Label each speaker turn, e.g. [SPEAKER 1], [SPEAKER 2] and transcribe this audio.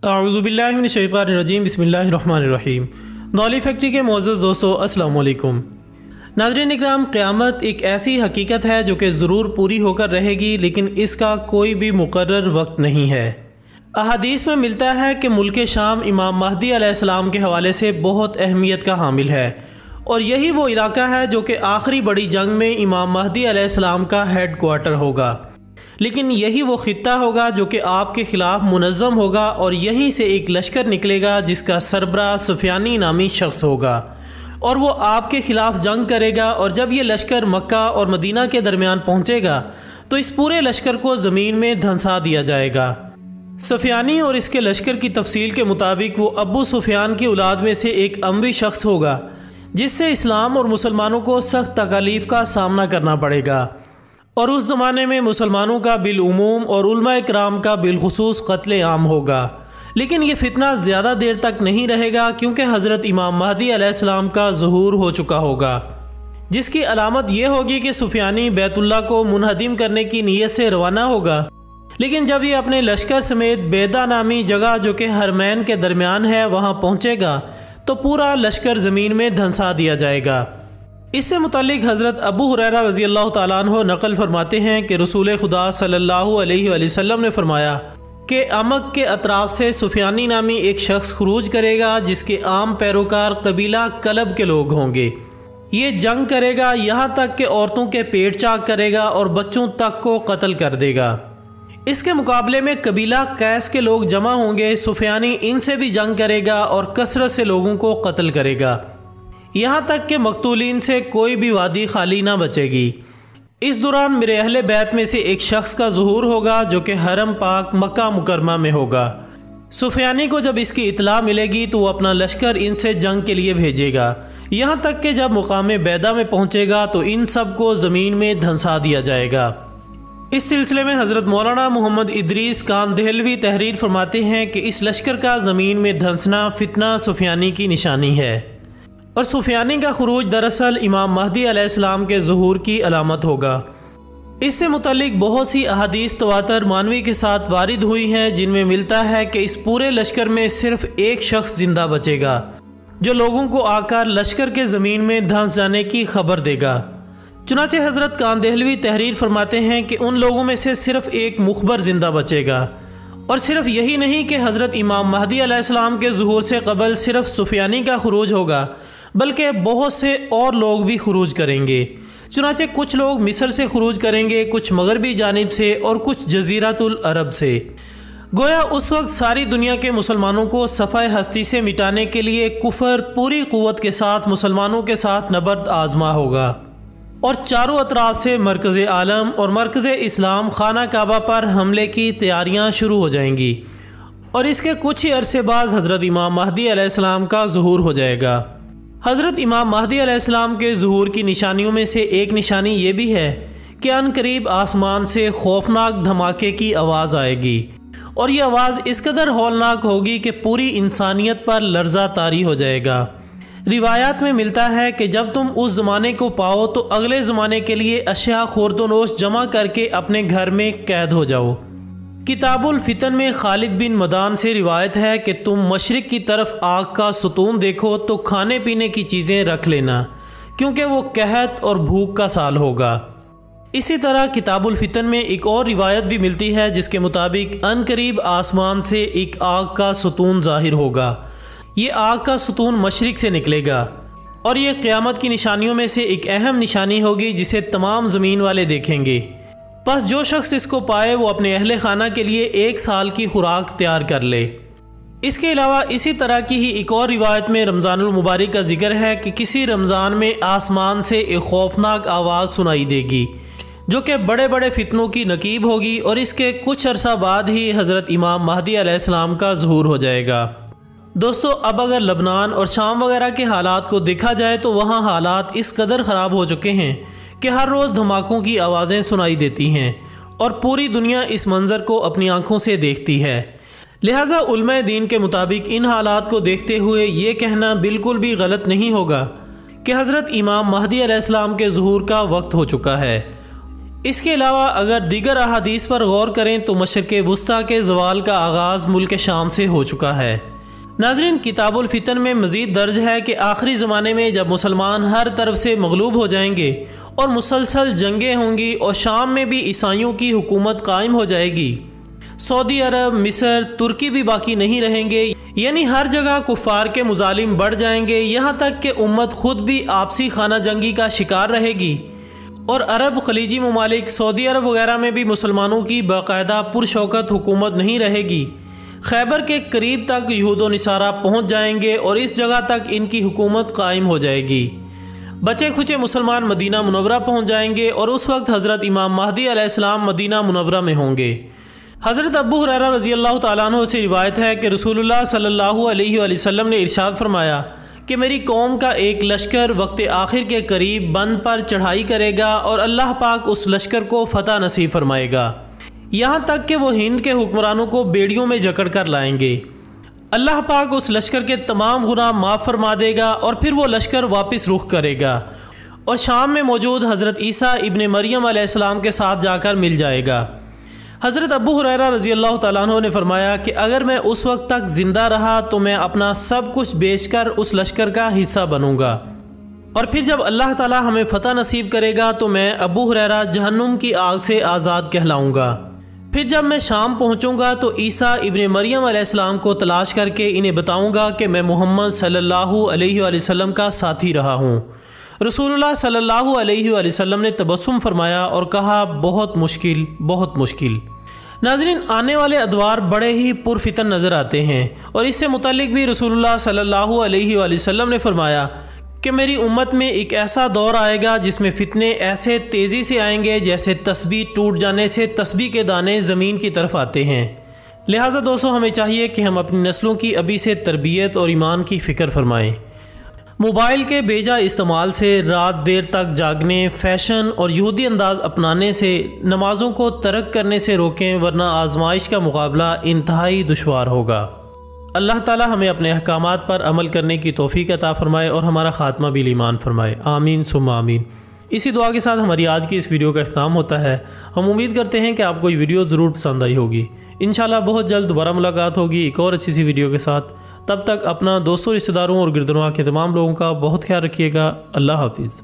[SPEAKER 1] अऊज़ुबिल्लाहि मिनश्शैतानिर्रजीम बिस्मिल्लाहिर्रहमानिर्रहीम। नॉली फैक्ट्री के मोअज़्ज़ज़ दोस्तों, अस्सलाम वालेकुम। नाज़रीन इकराम, क़यामत एक ऐसी हकीकत है जो कि ज़रूर पूरी होकर रहेगी, लेकिन इसका कोई भी मुक़र्रर वक्त नहीं है। अहादीस में मिलता है कि मुल्क शाम इमाम महदी अलैहिस्सलाम के हवाले से बहुत अहमियत का हामिल है और यही वो इलाका है जो कि आखिरी बड़ी जंग में इमाम महदी अलैहिस्सलाम का हेड क्वार्टर होगा। लेकिन यही वो खित्ता होगा जो कि आपके ख़िलाफ़ मुनज़्ज़म होगा और यहीं से एक लश्कर निकलेगा जिसका सरबराह सुफियानी नामी शख्स होगा और वो आपके ख़िलाफ़ जंग करेगा। और जब ये लश्कर मक्का और मदीना के दरमियान पहुँचेगा तो इस पूरे लश्कर को ज़मीन में धंसा दिया जाएगा। सुफियानी और इसके लश्कर की तफसील के मुताबिक वो अबू सुफियान की औलाद में से एक अम्वी शख्स होगा जिससे इस्लाम और मुसलमानों को सख्त तकालीफ का सामना करना पड़ेगा। और उस ज़माने में मुसलमानों का बिलउमूम और उलमा इकराम का बिलखुसूस कत्ले आम होगा। लेकिन ये फितना ज़्यादा देर तक नहीं रहेगा क्योंकि हज़रत इमाम महदी अलैहिस्सलाम का ज़हूर हो चुका होगा, जिसकी अलामत यह होगी कि सुफियानी बैतुल्लाह को मुनहदिम करने की नीयत से रवाना होगा। लेकिन जब ये अपने लश्कर समेत बेदा नामी जगह जो कि हरमैन के दरमियान है वहाँ पहुँचेगा तो पूरा लश्कर ज़मीन में धंसा दिया जाएगा। इससे मुतालिक हज़रत अबू हुरैरा रज़ी अल्लाह ताला अन्हु नकल फरमाते हैं कि रसूल खुदा सल्लल्लाहु अलैहि वसल्लम ने फरमाया कि अमक के अतराफ़ से सुफियानी नामी एक शख्स खुरूज करेगा जिसके आम पैरोकार कबीला कलब के लोग होंगे। ये जंग करेगा, यहाँ तक कि औरतों के पेट चाक करेगा और बच्चों तक को कत्ल कर देगा। इसके मुकाबले में कबीला कैस के लोग जमा होंगे। सुफियानी इनसे भी जंग करेगा और कसरत से लोगों को कत्ल करेगा, यहाँ तक कि मकतूलीन से कोई भी वादी खाली ना बचेगी। इस दौरान मेरे अहले बैत में से एक शख्स का ज़ुहूर होगा जो कि हरम पाक मक्का मुकरमा में होगा। सुफियानी को जब इसकी इतला मिलेगी तो वो अपना लश्कर इनसे जंग के लिए भेजेगा, यहाँ तक कि जब मुकाम बैदा में पहुँचेगा तो इन सब को ज़मीन में धंसा दिया जाएगा। इस सिलसिले में हज़रत मौलाना मोहम्मद इदरीस कान देहलवी तहरीर फरमाते हैं कि इस लश्कर का ज़मीन में धंसना फितना सुफियानी की निशानी है और सुफियानी का खुरूज दरअसल इमाम महदी अलैहिस्सलाम के ज़ुहूर की अलामत होगा। इससे मुतल्लिक बहुत सी अहादीस तवातर मानवी के साथ वारिद हुई हैं जिनमें मिलता है कि इस पूरे लश्कर में सिर्फ एक शख्स जिंदा बचेगा जो लोगों को आकर लश्कर के ज़मीन में धंस जाने की खबर देगा। चुनाचे हज़रत कान देहलवी तहरीर फरमाते हैं कि उन लोगों में से सिर्फ एक मुखबर जिंदा बचेगा। और सिर्फ यही नहीं कि हज़रत इमाम महदी अलैहिस्सलाम के ज़ुहूर से कबल सिर्फ सुफियानी का खुरूज होगा, बल्कि बहुत से और लोग भी खुरूज करेंगे। चुनाचे कुछ लोग मिस्र से खुरूज करेंगे, कुछ मगरबी जानिब से और कुछ जज़ीरतुल अरब से। गोया उस वक्त सारी दुनिया के मुसलमानों को सफ़ाए हस्ती से मिटाने के लिए कुफर पूरी क़ुव्वत के साथ मुसलमानों के साथ नबर्द आजमा होगा और चारों अतराफ से मरकज़ आलम और मरकज़ इस्लाम खाना काबा पर हमले की तैयारियां शुरू हो जाएंगी और इसके कुछ ही अरसे बाद हज़रत इमाम महदी अलैहिस्सलाम का ज़ुहूर हो जाएगा। हज़रत इमाम महदी अलैहिस्सलाम के ज़ुहूर की निशानियों में से एक निशानी ये भी है कि अनकरीब आसमान से खौफनाक धमाके की आवाज़ आएगी और ये आवाज़ इस कदर हौलनाक होगी कि पूरी इंसानियत पर लर्ज़ा तारी हो जाएगा। रिवायात में मिलता है कि जब तुम उस ज़माने को पाओ तो अगले ज़माने के लिए अशिया खुर्दोनोश जमा करके अपने घर में कैद हो जाओ। किताबुल फितन में खालिद बिन मदान से रिवायत है कि तुम मशरिक की तरफ आग का सुतून देखो तो खाने पीने की चीज़ें रख लेना क्योंकि वो कहत और भूख का साल होगा। इसी तरह किताबुल फितन में एक और रिवायत भी मिलती है जिसके मुताबिक अनकरीब आसमान से एक आग का सुतून ज़ाहिर होगा। ये आग का सुतून मशरिक से निकलेगा और ये क़यामत की निशानियों में से एक अहम निशानी होगी जिसे तमाम ज़मीन वाले देखेंगे। बस जो शख्स इसको पाए वो अपने अहले खाना के लिए 1 साल की खुराक तैयार कर ले। इसके अलावा इसी तरह की ही एक और रिवायत में रमज़ानुल मुबारक का जिक्र है कि किसी रमज़ान में आसमान से एक खौफनाक आवाज़ सुनाई देगी जो कि बड़े बड़े फितनों की नकीब होगी और इसके कुछ अरसा बाद ही हज़रत इमाम महदी अलैहिस्सलाम का ज़ुहूर हो जाएगा। दोस्तों, अब अगर लबनान और शाम वगैरह के हालात को देखा जाए तो वहाँ हालात इस कदर ख़राब हो चुके हैं कि हर रोज़ धमाकों की आवाज़ें सुनाई देती हैं और पूरी दुनिया इस मंज़र को अपनी आंखों से देखती है। लिहाजा उलमा दीन के मुताबिक इन हालात को देखते हुए ये कहना बिल्कुल भी गलत नहीं होगा कि हज़रत इमाम महदी अलैहिस्सलाम के ज़ुहूर का वक्त हो चुका है। इसके अलावा अगर दीगर अहादीस पर गौर करें तो मशरिक़ वुस्ता के ज़वाल का आगाज़ मुल्क शाम से हो चुका है। नाज़रीन, किताबुल फितन में मज़ीद दर्ज है कि आखिरी ज़माने में जब मुसलमान हर तरफ से मगलूब हो जाएंगे और मुसलसल जंगें होंगी और शाम में भी ईसाइयों की हुकूमत कायम हो जाएगी, सऊदी अरब, मिस्र, तुर्की भी बाकी नहीं रहेंगे, यानी हर जगह कुफ़ार के मुजालिम बढ़ जाएंगे, यहाँ तक कि उम्मत खुद भी आपसी खाना जंगी का शिकार रहेगी और अरब खलीजी ममालिक, सऊदी अरब वगैरह में भी मुसलमानों की बाकायदा पुरशौकत हुकूमत नहीं रहेगी। खैबर के करीब तक यहूद व नसारा पहुँच जाएंगे और इस जगह तक इनकी हुकूमत कायम हो जाएगी। बचे खुचे मुसलमान मदीना मुनव्वरा पहुँच जाएंगे और उस वक्त हज़रत इमाम महदी अलैहिस्सलाम मदीना मुनव्वरा में होंगे। हज़रत अबू हुरैरा रज़ी अल्लाह तआला अन्हु से रिवायत है कि रसूलुल्लाह सल्लल्लाहु अलैहि वसल्लम ने इरशाद फरमाया कि मेरी कौम का एक लश्कर वक्त आखिर के करीब बंद पर चढ़ाई करेगा और अल्लाह पाक उस लश्कर को फ़तह नसीब फरमाएगा, यहाँ तक कि वो हिंद के हुक्मरानों को बेड़ियों में जकड़ कर लाएंगे। अल्लाह पाक उस लश्कर के तमाम गुनाह माफ़ फरमा देगा और फिर वो लश्कर वापस रुख करेगा और शाम में मौजूद हज़रत ईसा इब्ने मरियम अलैहिस्सलाम के साथ जाकर मिल जाएगा। हज़रत अबू हुरैरा रज़ी अल्लाह तआला अन्हु ने फरमाया कि अगर मैं उस वक्त तक ज़िंदा रहा तो मैं अपना सब कुछ बेचकर उस लश्कर का हिस्सा बनूंगा और फिर जब अल्लाह ताला हमें फ़तह नसीब करेगा तो मैं अबू हुरैरा जहन्नुम की आग से आज़ाद कहलाऊंगा। फिर जब मैं शाम पहुंचूंगा तो ईसा इब्ने मरियम अलैहिस्सलाम को तलाश करके इन्हें बताऊंगा कि मैं मोहम्मद सल्लल्लाहु अलैहि वसल्लम का साथी रहा हूँ। रसूलुल्लाह सल्लल्लाहु अलैहि वसल्लम ने तबस्सुम फरमाया और कहा, बहुत मुश्किल, बहुत मुश्किल। नाज़रीन, आने वाले अदवार बड़े ही पुरफितन नज़र आते हैं और इससे मुतालिक भी रसूलुल्लाह सल्लल्लाहु अलैहि वसल्लम ने फरमाया कि मेरी उम्मत में एक ऐसा दौर आएगा जिसमें फितने ऐसे तेज़ी से आएंगे जैसे तस्बीह टूट जाने से तस्बीह के दाने ज़मीन की तरफ आते हैं। लिहाजा दोस्तों, हमें चाहिए कि हम अपनी नस्लों की अभी से तरबियत और ईमान की फ़िक्र फरमाएँ। मोबाइल के बेजा इस्तेमाल से, रात देर तक जागने, फ़ैशन और यहूदी अंदाज अपनाने से, नमाज़ों को तर्क करने से रोकें, वरना आजमाइश का मुकाबला इंतहाई दुश्वार होगा। अल्लाह ताला हमें अपने अहकामात पर अमल करने की तौफीक अता फरमाए और हमारा ख़ात्मा बिल ईमान फरमाए। आमीन सुम्मा आमीन। इसी दुआ के साथ हमारी आज की इस वीडियो का इख्तिताम होता है। हम उम्मीद करते हैं कि आपको ये वीडियो ज़रूर पसंद आई होगी। इंशाल्लाह बहुत जल्द दोबारा मुलाकात होगी एक और अच्छी सी वीडियो के साथ। तब तक अपना दोस्तों, रिश्तेदारों और गिरदनवा के तमाम लोगों का बहुत ख्याल रखिएगा। अल्लाह हाफिज़।